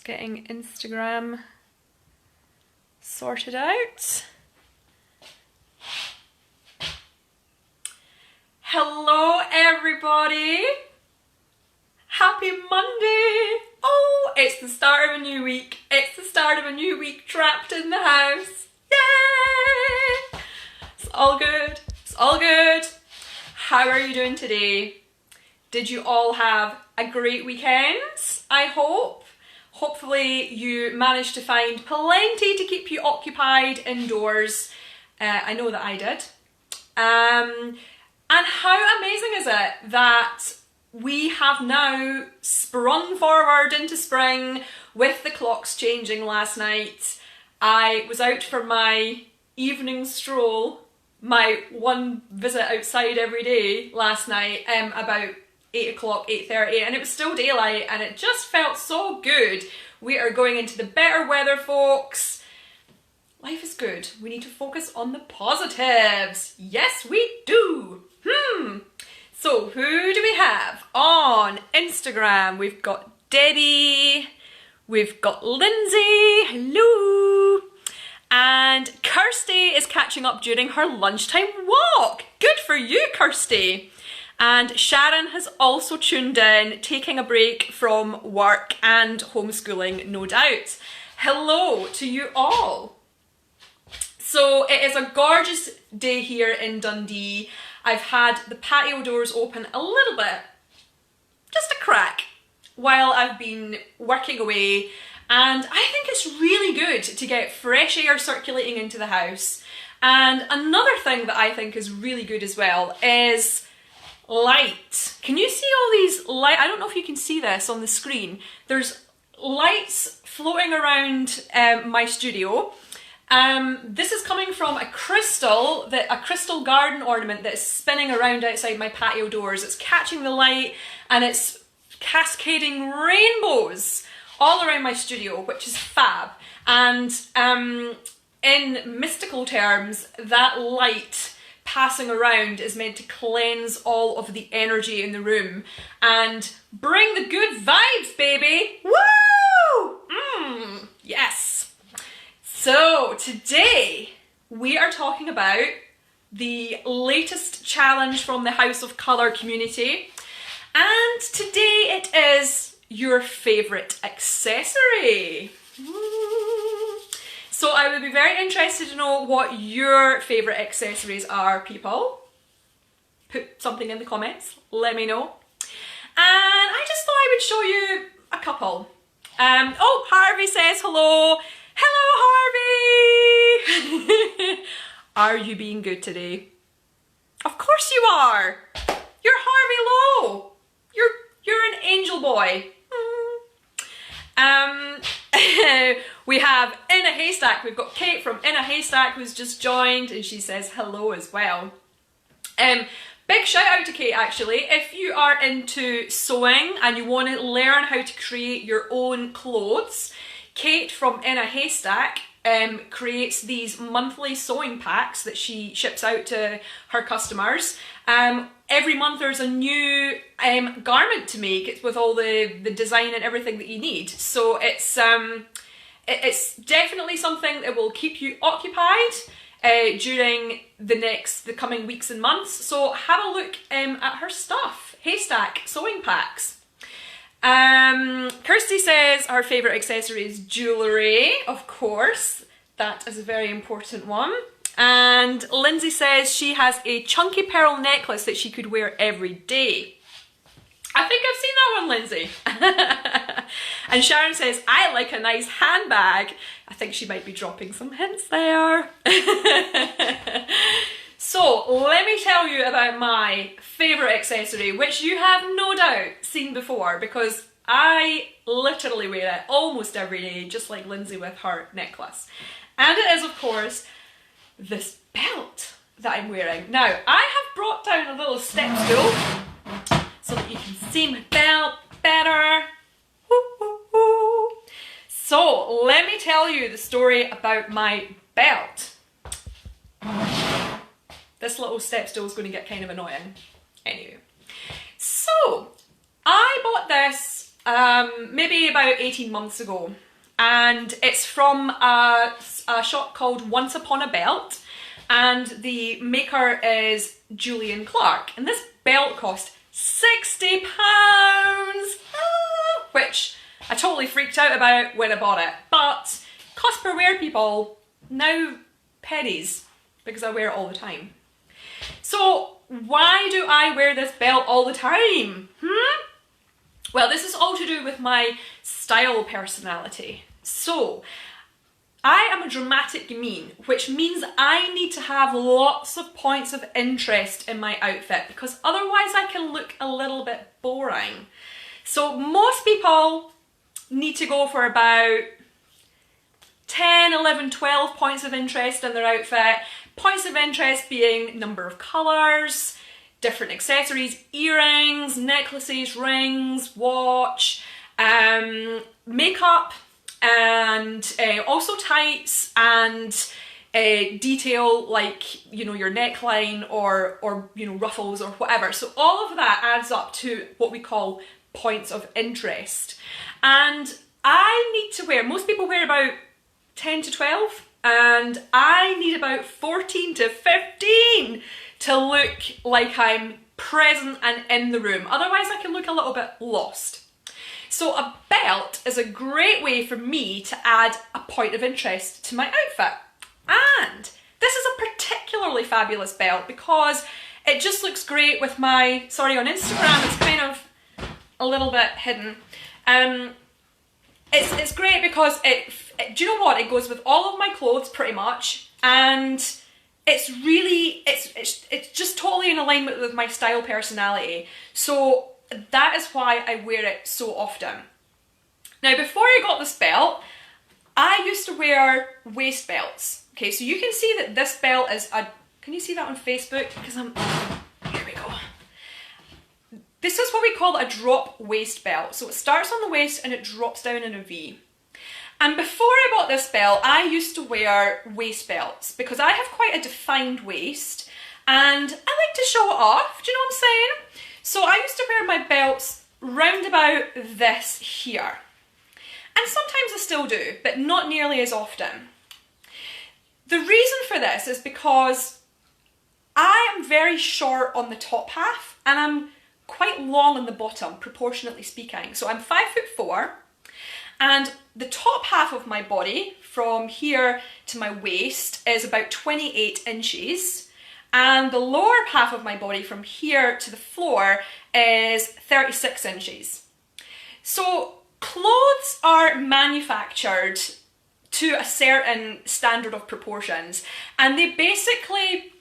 Just getting Instagram sorted out. Hello everybody! Happy Monday! Oh, it's the start of a new week. It's the start of a new week trapped in the house. Yay! It's all good. It's all good. How are you doing today? Did you all have a great weekend? I hope. Hopefully you managed to find plenty to keep you occupied indoors. I know that I did. And how amazing is it that we have now sprung forward into spring with the clocks changing last night. I was out for my evening stroll, my one visit outside every day last night, about 8 o'clock, 8:30, and it was still daylight and it just felt so good. We are going into the better weather, folks. Life is good. We need to focus on the positives. Yes, we do. So who do we have on Instagram? We've got Debbie, we've got Lindsay, hello, and Kirsty is catching up during her lunchtime walk. Good for you, Kirsty. And Sharon has also tuned in, taking a break from work and homeschooling, no doubt. Hello to you all. So it is a gorgeous day here in Dundee. I've had the patio doors open a little bit, just a crack, while I've been working away, and I think it's really good to get fresh air circulating into the house. And another thing that I think is really good as well is light. Can you see all these light? I don't know if you can see this on the screen. There's lights floating around my studio. This is coming from a crystal garden ornament that is spinning around outside my patio doors. It's catching the light and it's cascading rainbows all around my studio, which is fab. And in mystical terms, that light passing around is meant to cleanse all of the energy in the room and bring the good vibes, baby. Woo! Yes. So today we are talking about the latest challenge from the House of Colour community, and today it is your favourite accessory. So I would be very interested to know what your favourite accessories are, people. Put something in the comments, let me know. And I just thought I would show you a couple. Oh, Harvey says hello. Hello, Harvey! Are you being good today? Of course you are! You're Harvey Lowe! You're an angel boy. We have In a Haystack. We've got Kate from In a Haystack who's just joined, and she says hello as well. Big shout out to Kate, actually. If you are into sewing and you want to learn how to create your own clothes, Kate from In a Haystack creates these monthly sewing packs that she ships out to her customers. Every month there's a new garment to make. It's with all the design and everything that you need. So it's definitely something that will keep you occupied during the coming weeks and months. So have a look at her stuff. Haystack sewing packs. Kirsty says her favourite accessory is jewellery, of course. That is a very important one. And Lindsay says she has a chunky pearl necklace that she could wear every day. I think I've seen that one, Lindsay. And Sharon says, I like a nice handbag. I think she might be dropping some hints there. So let me tell you about my favourite accessory, which you have no doubt seen before because I literally wear it almost every day, just like Lindsay with her necklace. And it is, of course, this belt that I'm wearing. Now, I have brought down a little step stool so that you can see my belt better. Woo, woo, woo. So let me tell you the story about my belt. This little step stool is going to get kind of annoying. Anyway, so I bought this maybe about 18 months ago, and it's from a shop called Once Upon a Belt, and the maker is Julian Carter, and this belt cost £60, which I totally freaked out about when I bought it, but cost per wear, people, now pennies, because I wear it all the time. So why do I wear this belt all the time? Well, this is all to do with my style personality. So I am a dramatic mean, which means I need to have lots of points of interest in my outfit, because otherwise I can look a little bit boring. So most people need to go for about 10, 11, 12 points of interest in their outfit. Points of interest being number of colours, different accessories, earrings, necklaces, rings, watch, makeup, and also tights and detail like, you know, your neckline or you know, ruffles or whatever. So all of that adds up to what we call points of interest. And I need to wear, most people wear about 10 to 12, and I need about 14 to 15 to look like I'm present and in the room. Otherwise I can look a little bit lost. So a belt is a great way for me to add a point of interest to my outfit. And this is a particularly fabulous belt because it just looks great with my, sorry, on Instagram it's kind of a little bit hidden. It's great because do you know what? It goes with all of my clothes pretty much, and it's really, it's just totally in alignment with my style personality. So that is why I wear it so often. Now, before I got this belt, I used to wear waist belts. Okay, so you can see that this belt is a, can you see that on Facebook? Because here we go. This is what we call a drop waist belt. So it starts on the waist and it drops down in a V. And before I bought this belt, I used to wear waist belts because I have quite a defined waist and I like to show it off, do you know what I'm saying? So I used to wear my belts round about this here. And sometimes I still do, but not nearly as often. The reason for this is because I am very short on the top half and I'm quite long on the bottom, proportionately speaking. So I'm 5'4", and the top half of my body from here to my waist is about 28 inches, and the lower half of my body from here to the floor is 36 inches. So clothes are manufactured to a certain standard of proportions, and they basically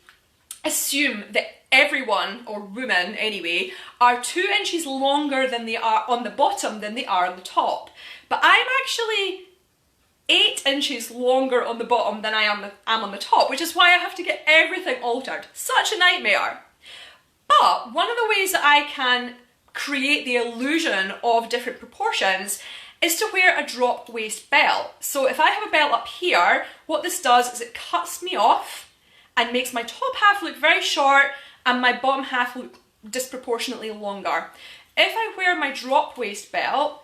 assume that everyone, or women anyway, are 2 inches longer than they are on the bottom than they are on the top. But I'm actually 8 inches longer on the bottom than I am on the top, which is why I have to get everything altered. Such a nightmare. But one of the ways that I can create the illusion of different proportions is to wear a drop waist belt. So if I have a belt up here, what this does is it cuts me off and makes my top half look very short and my bottom half look disproportionately longer. If I wear my drop waist belt,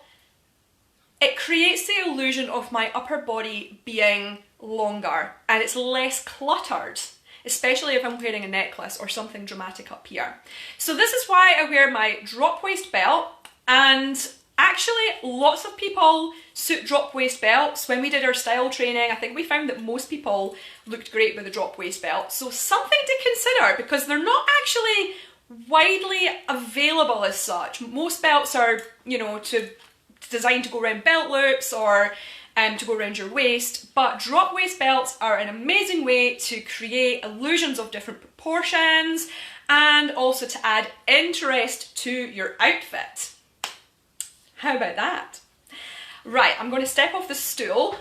it creates the illusion of my upper body being longer and it's less cluttered, especially if I'm wearing a necklace or something dramatic up here. So this is why I wear my drop waist belt, and actually lots of people suit drop waist belts. When we did our style training, I think we found that most people looked great with a drop waist belt. So something to consider, because they're not actually widely available as such. Most belts are, you know, designed to go around belt loops or to go around your waist, but drop waist belts are an amazing way to create illusions of different proportions and also to add interest to your outfit. How about that? Right, I'm going to step off the stool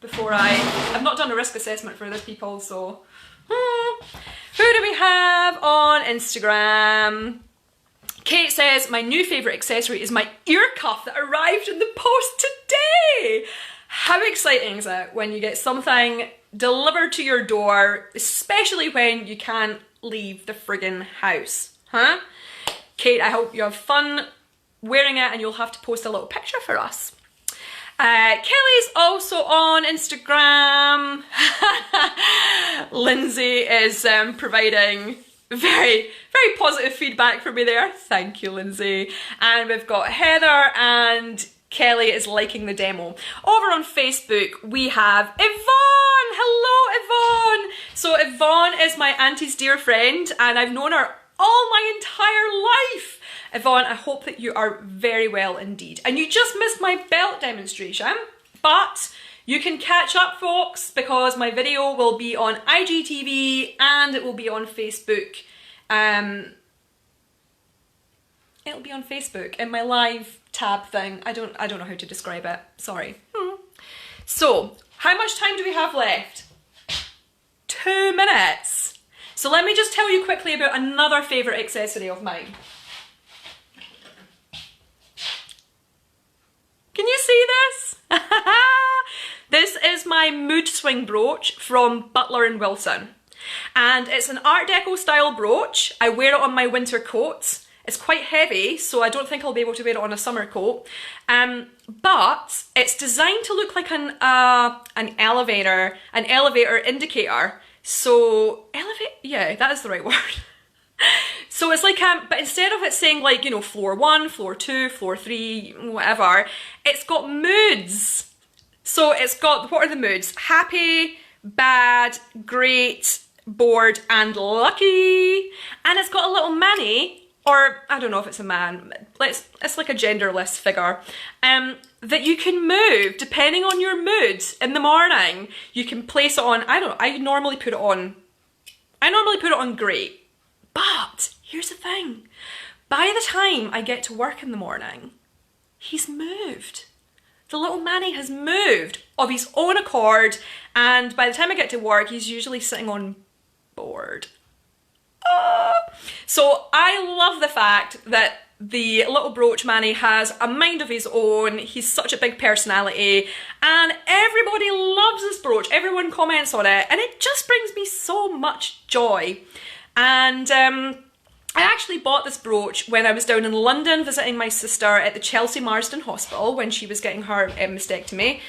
before I've not done a risk assessment for other people, so who do we have on Instagram? Kate says, my new favourite accessory is my ear cuff that arrived in the post today. How exciting is it when you get something delivered to your door, especially when you can't leave the friggin' house, huh? Kate, I hope you have fun wearing it and you'll have to post a little picture for us. Kelly's also on Instagram. Lindsay is providing very, very positive feedback for me there. Thank you, Lindsay. And we've got Heather and Kelly is liking the demo. Over on Facebook, we have Yvonne. Hello, Yvonne. So Yvonne is my auntie's dear friend and I've known her all my entire life. Yvonne, I hope that you are very well indeed. And you just missed my belt demonstration, but you can catch up, folks, because my video will be on IGTV and it will be on Facebook. It'll be on Facebook in my live tab thing. I don't know how to describe it. Sorry. So, how much time do we have left? 2 minutes. So let me just tell you quickly about another favourite accessory of mine. Can you see this? This is my mood swing brooch from Butler and Wilson. And it's an Art Deco style brooch. I wear it on my winter coats. It's quite heavy, so I don't think I'll be able to wear it on a summer coat. But it's designed to look like an elevator indicator. So, yeah, that is the right word. So it's like, but instead of it saying like, you know, floor 1, floor 2, floor 3, whatever, it's got moods. So it's got, what are the moods? Happy, bad, great, bored, and lucky. And it's got a little mini, or I don't know if it's a man, it's like a genderless figure, that you can move depending on your mood. In the morning, you can place it on, I normally put it on great. But here's the thing, by the time I get to work in the morning, he's moved. The little Manny has moved of his own accord, and by the time I get to work, he's usually sitting on board. So I love the fact that the little brooch Manny has a mind of his own. He's such a big personality and everybody loves this brooch. Everyone comments on it and it just brings me so much joy. And I actually bought this brooch when I was down in London visiting my sister at the Chelsea Marsden Hospital when she was getting her mastectomy.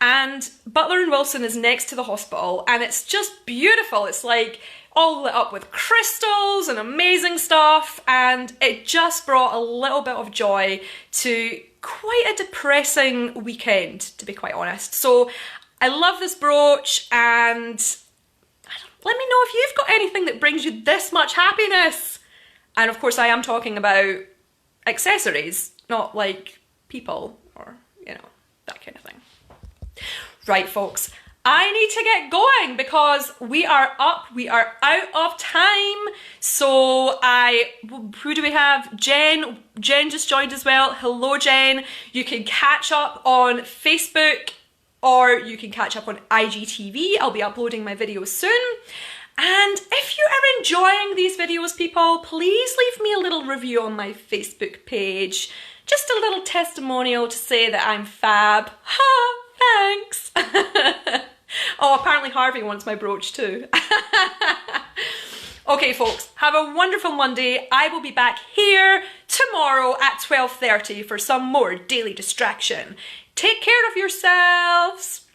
And Butler and Wilson is next to the hospital and it's just beautiful. It's like all lit up with crystals and amazing stuff, and it just brought a little bit of joy to quite a depressing weekend, to be quite honest. So I love this brooch, and let me know if you've got anything that brings you this much happiness. And of course I am talking about accessories, not like people or, you know, that kind of thing. Right, folks, I need to get going because we are out of time. So who do we have? Jen just joined as well. Hello, Jen. You can catch up on Facebook or you can catch up on IGTV. I'll be uploading my videos soon. And if you are enjoying these videos, people, please leave me a little review on my Facebook page. Just a little testimonial to say that I'm fab. Ha! Thanks. Oh, apparently Harvey wants my brooch too. Okay, folks, have a wonderful Monday. I will be back here tomorrow at 12:30 for some more daily distraction. Take care of yourselves.